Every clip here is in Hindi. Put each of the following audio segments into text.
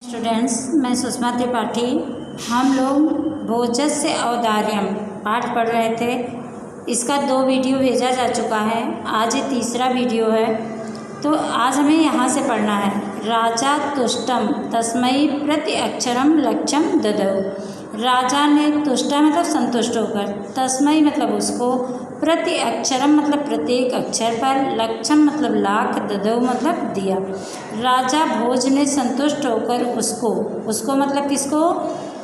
स्टूडेंट्स, मैं सुषमा त्रिपाठी। हम लोग भोजस्य औदार्यम पाठ पढ़ रहे थे। इसका 2 वीडियो भेजा जा चुका है, आज ये तीसरा वीडियो है। तो आज हमें यहाँ से पढ़ना है। राजा तुष्टम तस्मै प्रति अक्षरम लक्ष्यम ददौ। राजा ने तुष्टा मतलब संतुष्ट होकर, तस्मै मतलब उसको, प्रति अक्षरम मतलब प्रत्येक अक्षर पर, लक्ष्यम मतलब लाख, ददौ मतलब दिया। राजा भोज ने संतुष्ट होकर उसको मतलब किसको,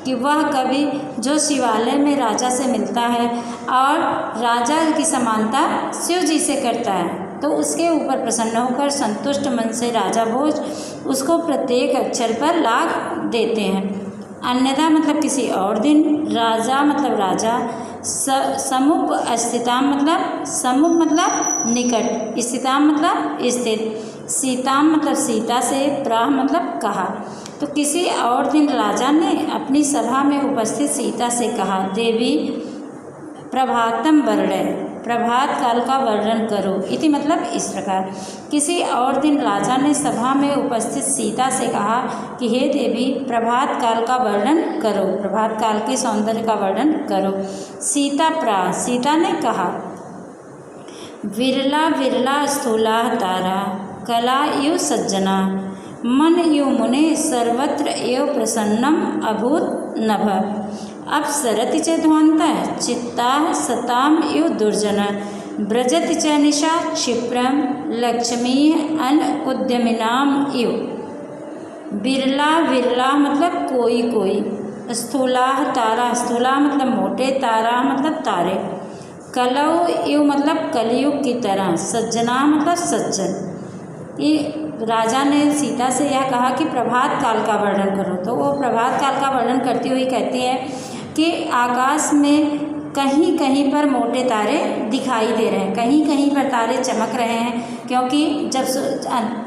कि वह कवि जो शिवालय में राजा से मिलता है और राजा की समानता शिव जी से करता है, तो उसके ऊपर प्रसन्न होकर संतुष्ट मन से राजा भोज उसको प्रत्येक अक्षर पर लाख देते हैं। अन्यथा मतलब किसी और दिन, राजा मतलब राजा, समुप स्थिताम मतलब समुप मतलब निकट, स्थिताम मतलब स्थित, सीताम मतलब सीता से, प्राह मतलब कहा। तो किसी और दिन राजा ने अपनी सभा में उपस्थित सीता से कहा, देवी प्रभातम वर्णय, प्रभात काल का वर्णन करो। इति मतलब इस प्रकार। किसी और दिन राजा ने सभा में उपस्थित सीता से कहा कि हे देवी प्रभात काल का वर्णन करो, प्रभात काल के सौंदर्य का वर्णन करो। सीता ने कहा, विरला विरला स्थूला तारा, कला इव सज्जना, मन इव मुने, सर्वत्र एव प्रसन्नम अभूत नभ। अप्सरति च ध्वान्तः चित्ताः सताम इव दुर्जना, व्रजति च निशा क्षिप्रम, लक्ष्मीः अन उद्यमिनाम इव। बिरला विरला मतलब कोई कोई, स्थूला तारा, स्थूला मतलब मोटे, तारा मतलब तारे, कलौ इव मतलब कलयुग की तरह, सज्जना मतलब सज्जन। ये राजा ने सीता से यह कहा कि प्रभात काल का वर्णन करो। तो वो प्रभात काल का वर्णन करती हुई कहती है कि आकाश में कहीं कहीं पर मोटे तारे दिखाई दे रहे हैं, कहीं कहीं पर तारे चमक रहे हैं, क्योंकि जब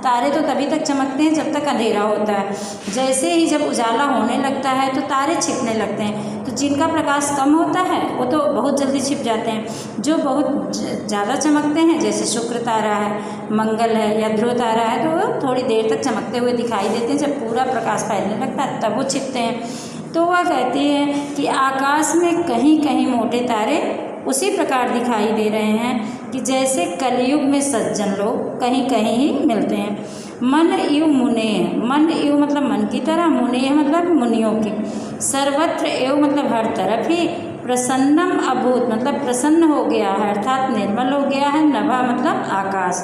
तारे तो तभी तक चमकते हैं जब तक अंधेरा होता है। जैसे ही जब उजाला होने लगता है तो तारे छिपने लगते हैं। तो जिनका प्रकाश कम होता है वो तो बहुत जल्दी छिप जाते हैं, जो बहुत ज़्यादा चमकते हैं जैसे शुक्र तारा है, मंगल है या ध्रुव तारा है, तो वो थोड़ी देर तक चमकते हुए दिखाई देते हैं। जब पूरा प्रकाश फैलने लगता है तब वो छिपते हैं। तो वह कहती है कि आकाश में कहीं कहीं मोटे तारे उसी प्रकार दिखाई दे रहे हैं कि जैसे कलयुग में सज्जन लोग कहीं कहीं ही मिलते हैं। मन इव मुने, मन इव मतलब मन की तरह, मुने मतलब मुनियों की, सर्वत्र एव मतलब हर तरफ ही, प्रसन्नम अभूत मतलब प्रसन्न हो गया है, अर्थात निर्मल हो गया है, नभा मतलब आकाश,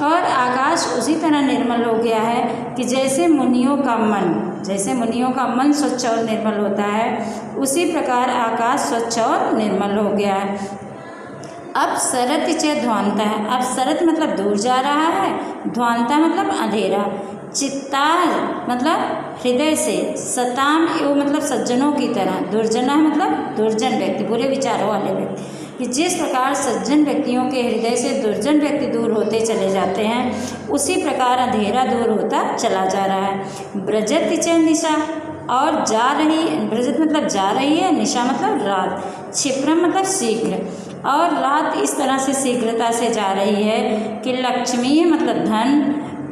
और आकाश उसी तरह निर्मल हो गया है कि जैसे मुनियों का मन स्वच्छ और निर्मल होता है, उसी प्रकार आकाश स्वच्छ और निर्मल हो गया है। अब शरत च ध्वांता है, अब शरत मतलब दूर जा रहा है, ध्वांता मतलब अंधेरा, चित्ता मतलब हृदय से, सताम एवं मतलब सज्जनों की तरह, दुर्जना मतलब दुर्जन व्यक्ति, बुरे विचारों वाले व्यक्ति, कि जिस प्रकार सज्जन व्यक्तियों के हृदय से दुर्जन व्यक्ति दूर होते चले जाते हैं, उसी प्रकार अंधेरा दूर होता चला जा रहा है। ब्रजत च निशा, और जा रही, ब्रजत मतलब जा रही है, निशा मतलब रात, क्षिप्रम मतलब शीघ्र, और रात इस तरह से शीघ्रता से जा रही है कि लक्ष्मी मतलब धन,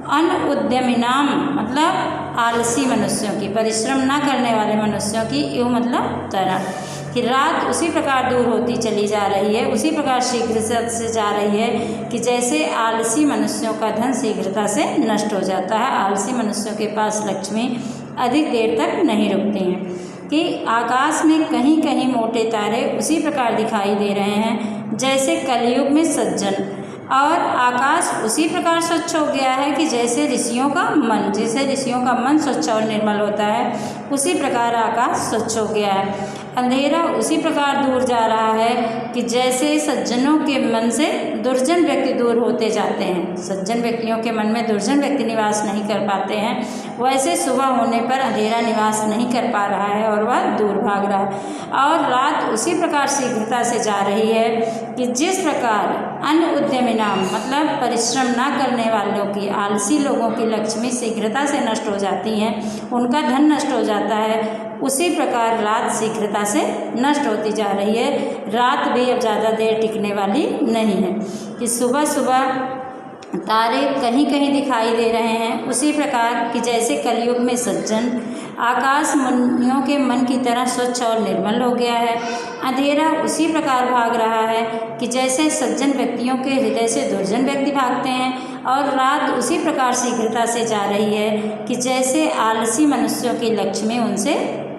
अन उद्यमिनाम मतलब आलसी मनुष्यों की, परिश्रम ना करने वाले मनुष्यों की, इव मतलब तरह, कि रात उसी प्रकार दूर होती चली जा रही है, उसी प्रकार शीघ्रता से जा रही है कि जैसे आलसी मनुष्यों का धन शीघ्रता से नष्ट हो जाता है। आलसी मनुष्यों के पास लक्ष्मी अधिक देर तक नहीं रुकती हैं। कि आकाश में कहीं कहीं मोटे तारे उसी प्रकार दिखाई दे रहे हैं जैसे कलयुग में सज्जन, और आकाश उसी प्रकार स्वच्छ हो गया है कि जैसे ऋषियों का मन स्वच्छ और निर्मल होता है, उसी प्रकार आकाश स्वच्छ हो गया है। अंधेरा उसी प्रकार दूर जा रहा है कि जैसे सज्जनों के मन से दुर्जन व्यक्ति दूर होते जाते हैं, सज्जन व्यक्तियों के मन में दुर्जन व्यक्ति निवास नहीं कर पाते हैं, वैसे सुबह होने पर अंधेरा निवास नहीं कर पा रहा है और वह दूर भाग रहा है। और रात उसी प्रकार शीघ्रता से जा रही है कि जिस प्रकार अन्य उद्यमिनाम मतलब परिश्रम ना करने वालों की, आलसी लोगों की लक्ष्मी शीघ्रता से नष्ट हो जाती हैं, उनका धन नष्ट हो जाता है, उसी प्रकार रात शीघ्रता से नष्ट होती जा रही है। रात भी अब ज़्यादा देर टिकने वाली नहीं है कि सुबह सुबह तारे कहीं कहीं दिखाई दे रहे हैं, उसी प्रकार कि जैसे कलयुग में सज्जन आकाश मुनियों के मन की तरह स्वच्छ और निर्मल हो गया है, अंधेरा उसी प्रकार भाग रहा है कि जैसे सज्जन व्यक्तियों के हृदय से दुर्जन व्यक्ति भागते हैं, और रात उसी प्रकार शीघ्रता से जा रही है कि जैसे आलसी मनुष्यों की लक्ष्मी उनसे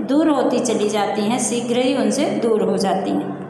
दूर होती चली जाती हैं, शीघ्र ही उनसे दूर हो जाती हैं।